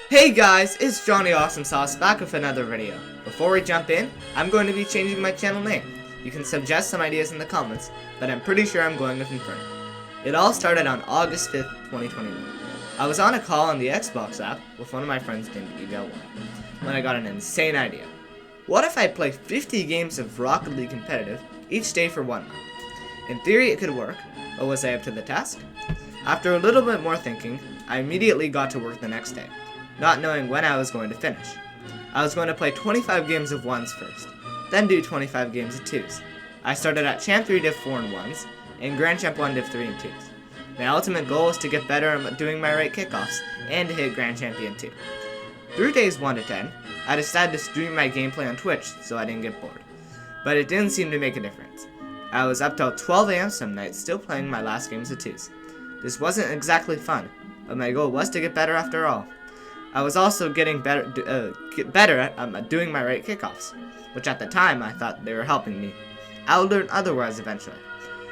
Hey guys, it's Johnny Awesome Sauce back with another video. Before we jump in, I'm going to be changing my channel name. You can suggest some ideas in the comments, but I'm pretty sure I'm going with Inferno. It all started on August 5th, 2021. I was on a call on the Xbox app with one of my friends named Evel1 when I got an insane idea. What if I play 50 games of Rocket League competitive each day for 1 month? In theory it could work, but was I up to the task? After a little bit more thinking, I immediately got to work the next day, not knowing when I was going to finish. I was going to play 25 games of 1s first, then do 25 games of 2s. I started at Champ 3 Div 4 and 1s, and Grand Champ 1 Div 3 and 2s. My ultimate goal is to get better at doing my right kickoffs, and to hit Grand Champion 2. Through days 1 to 10, I decided to stream my gameplay on Twitch so I didn't get bored. But it didn't seem to make a difference. I was up till 12 AM some nights still playing my last games of 2s. This wasn't exactly fun, but my goal was to get better after all. I was also getting better at doing my right kickoffs, which at the time I thought they were helping me. I would learn otherwise eventually.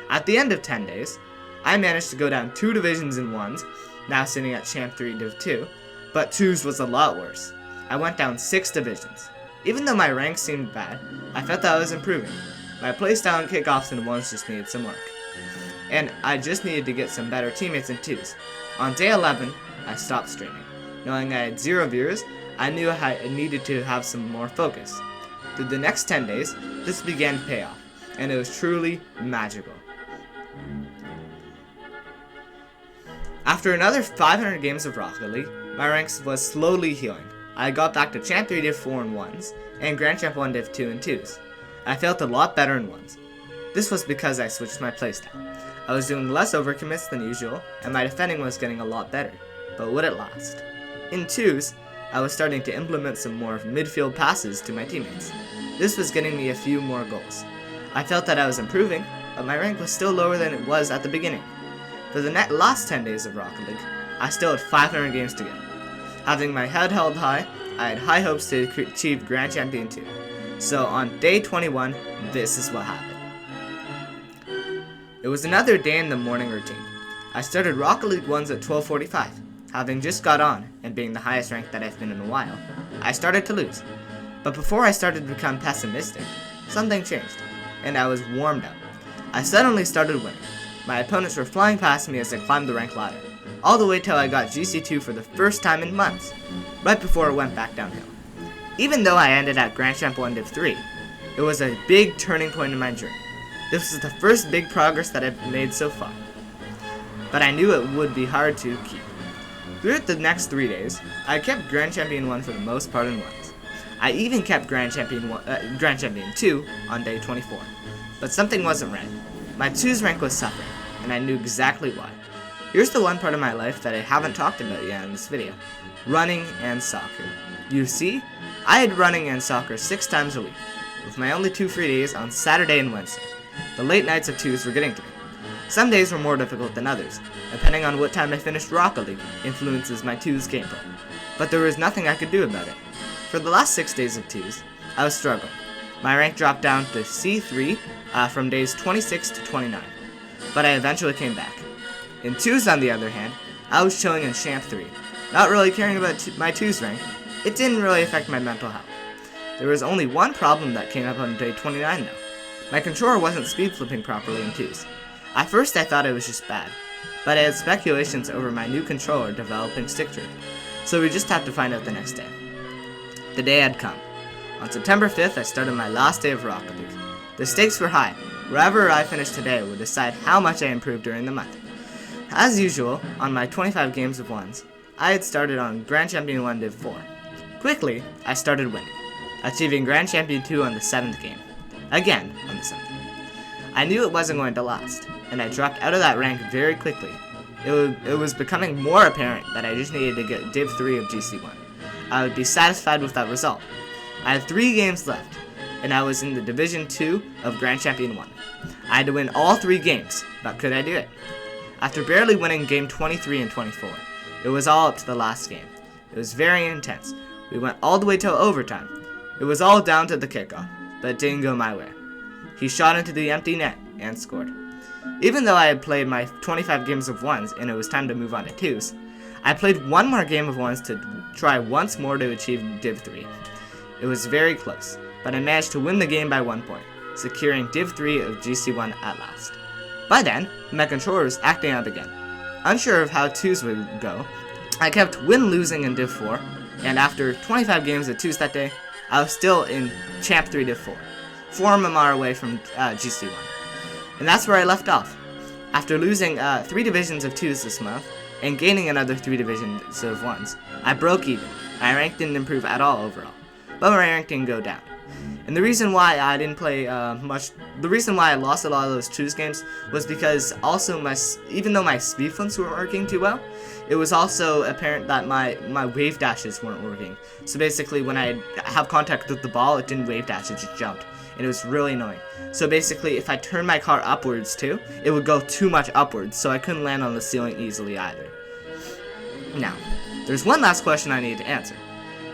At the end of 10 days, I managed to go down 2 divisions in 1s, now sitting at Champ 3 Div 2, but 2s was a lot worse. I went down 6 divisions. Even though my rank seemed bad, I felt that I was improving. My playstyle and kickoffs in 1s just needed some work. And I just needed to get some better teammates in 2s. On day 11, I stopped streaming. Knowing I had 0 viewers, I knew I needed to have some more focus. Through the next 10 days, this began to pay off, and it was truly magical. After another 500 games of Rocket League, my ranks was slowly healing. I got back to Champ 3 Div 4 and 1s, and Grand Champ 1 Div 2 and 2s. I felt a lot better in 1s. This was because I switched my playstyle. I was doing less overcommits than usual, and my defending was getting a lot better. But would it last? In 2s, I was starting to implement some more midfield passes to my teammates. This was getting me a few more goals. I felt that I was improving, but my rank was still lower than it was at the beginning. For the last 10 days of Rocket League, I still had 500 games to go. Having my head held high, I had high hopes to achieve Grand Champion 2. So on day 21, this is what happened. It was another day in the morning routine. I started Rocket League 1s at 12:45. Having just got on, and being the highest rank that I've been in a while, I started to lose. But before I started to become pessimistic, something changed, and I was warmed up. I suddenly started winning. My opponents were flying past me as I climbed the rank ladder, all the way till I got GC2 for the first time in months, right before it went back downhill. Even though I ended at Grand Champ 1 Div 3, it was a big turning point in my journey. This was the first big progress that I've made so far. But I knew it would be hard to keep. Throughout the next 3 days, I kept Grand Champion 1 for the most part in 1s. I even kept Grand Champion 2 on day 24. But something wasn't right. My 2's rank was suffering, and I knew exactly why. Here's the one part of my life that I haven't talked about yet in this video. Running and soccer. You see, I had running and soccer 6 times a week, with my only 2 free days on Saturday and Wednesday. The late nights of 2s were getting to me. Some days were more difficult than others. Depending on what time I finished Rocket League influences my 2's gameplay. But there was nothing I could do about it. For the last 6 days of 2s, I was struggling. My rank dropped down to C3 from days 26 to 29. But I eventually came back. In 2s on the other hand, I was chilling in Champ 3. Not really caring about my 2's rank, it didn't really affect my mental health. There was only one problem that came up on day 29 though. My controller wasn't speed flipping properly in 2s. At first I thought it was just bad, but I had speculations over my new controller developing stick drift, so we just had to find out the next day. The day had come. On September 5th I started my last day of Rocket League. The stakes were high. Wherever I finished today would decide how much I improved during the month. As usual, on my 25 games of 1s, I had started on Grand Champion 1 Div 4. Quickly, I started winning, achieving Grand Champion 2 on the 7th game. Again on the 7th. I knew it wasn't going to last, and I dropped out of that rank very quickly. It was becoming more apparent that I just needed to get Div 3 of GC1. I would be satisfied with that result. I had 3 games left, and I was in the Division 2 of Grand Champion 1. I had to win all 3 games, but could I do it? After barely winning game 23 and 24, it was all up to the last game. It was very intense. We went all the way till overtime. It was all down to the kickoff, but it didn't go my way. He shot into the empty net and scored. Even though I had played my 25 games of 1s and it was time to move on to 2s, I played one more game of ones to try once more to achieve Div 3. It was very close, but I managed to win the game by 1 point, securing Div 3 of GC1 at last. By then, my controller was acting up again. Unsure of how 2s would go, I kept win-losing in Div 4, and after 25 games of 2s that day, I was still in Champ 3 Div 4, 4 MMR away from GC1. And that's where I left off. After losing 3 divisions of 2s this month, and gaining another 3 divisions of 1s, I broke even. My rank didn't improve at all overall, but my rank didn't go down. And the reason why I didn't play the reason why I lost a lot of those 2s games was because also even though my speed flints weren't working too well, it was also apparent that my wave dashes weren't working. So basically when I have contact with the ball, it didn't wave dash, it just jumped. And it was really annoying. So basically if I turned my car upwards too, it would go too much upwards, so I couldn't land on the ceiling easily either. Now, there's one last question I need to answer.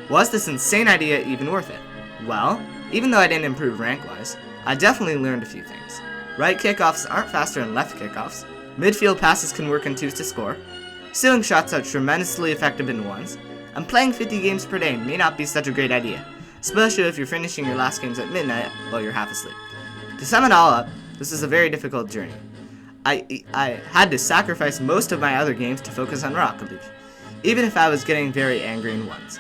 Was this insane idea even worth it? Well, even though I didn't improve rank-wise, I definitely learned a few things. Right kickoffs aren't faster than left kickoffs, midfield passes can work in 2s to score, ceiling shots are tremendously effective in 1s, and playing 50 games per day may not be such a great idea, especially if you're finishing your last games at midnight while you're half asleep. To sum it all up, this is a very difficult journey. I had to sacrifice most of my other games to focus on Rocket League, even if I was getting very angry in 1s.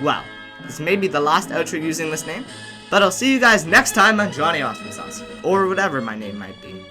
Well, this may be the last outro using this name, but I'll see you guys next time on Johnny Awesome Sauce, or whatever my name might be.